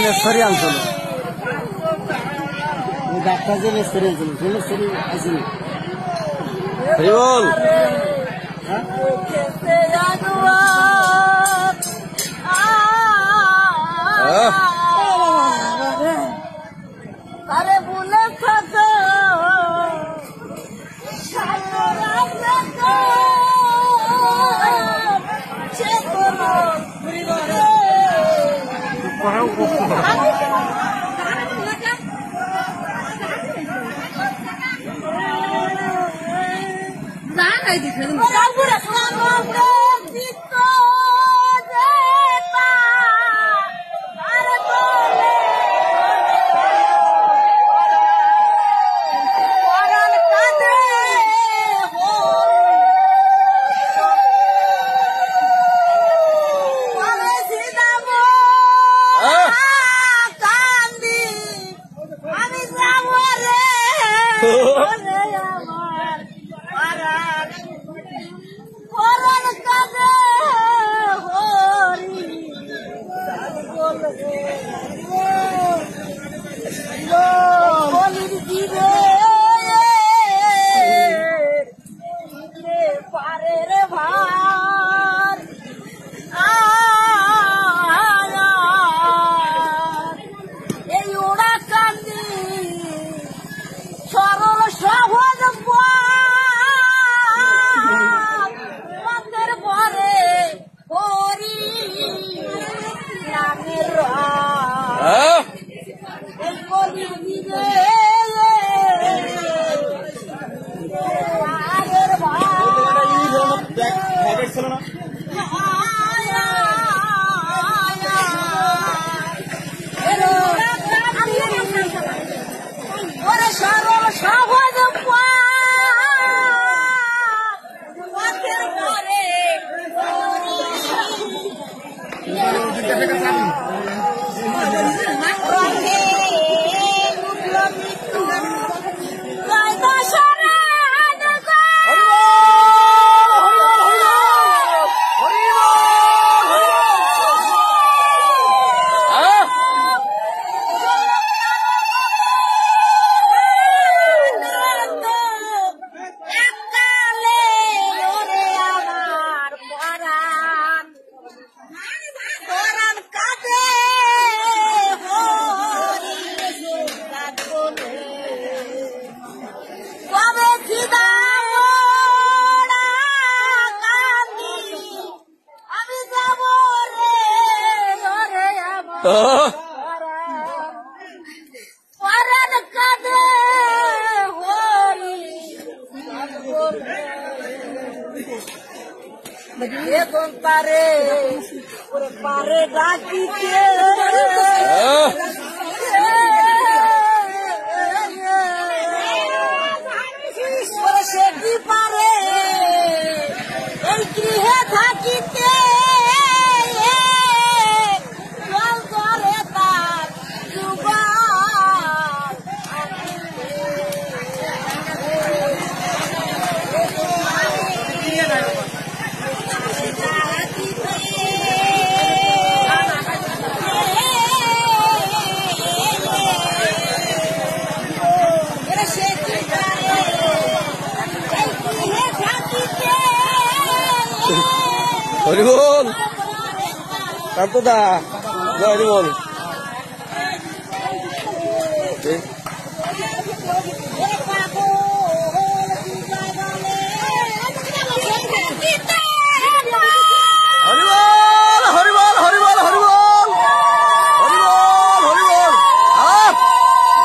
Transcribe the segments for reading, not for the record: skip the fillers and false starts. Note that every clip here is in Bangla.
নেশারি আনছিল ডাক্তার যে নেশারি আনছিল সে নেশারি আসেনি বল আরে বলে থাকো পারে ডাকিতে সে কি পারে এই গৃহে থাকিতে জল করে তার যুগান হরিবল কান্তদা জয় হরিবল হরিবল হরিবল হরিবল হরিবল হরিবল হরিবল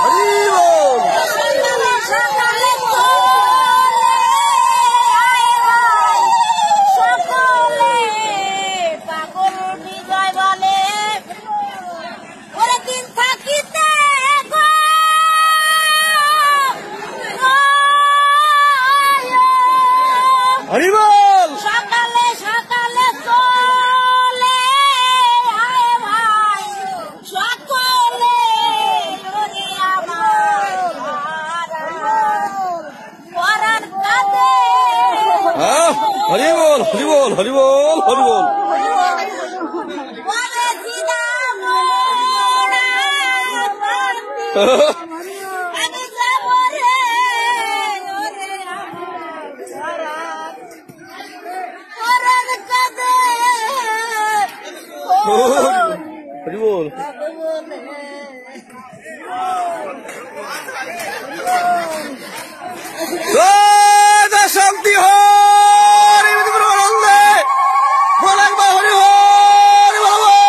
হরিবল হরিবল সকালে সকালে চলে আয় ভাই সকলে ওরে আমার পরাণ কাঁদে হরিবল হরিবল হরিবল হরিবল ওরে দিদাম আমি যাব রে ওরে আমার পরাণ কাঁদে হরিবল শান্তি হরি আনন্দে বলাইবা হরি হরি ভগবান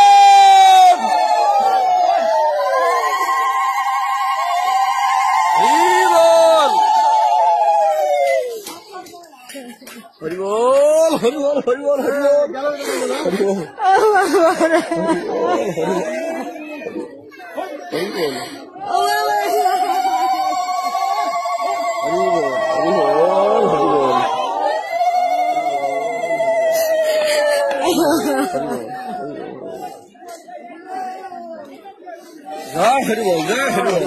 হরিবল হরিবল হরিবল হরিবল জয় হরিবল জয় হরিবল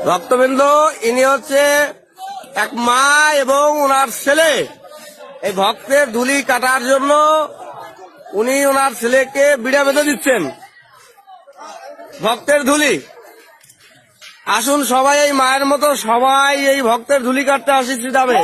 ভক্তবৃন্দ ইনি হচ্ছে এক মা এবং ওনার ছেলে। এই ভক্তের ধুলি কাটার জন্য উনি ওনার ছেলেকে বিড়া বেঁধে দিচ্ছেন। ভক্তের ধুলি, আসুন সবাই এই মায়ের মতো সবাই এই ভক্তের ধুলি কাটতে আসি শ্রীধামে।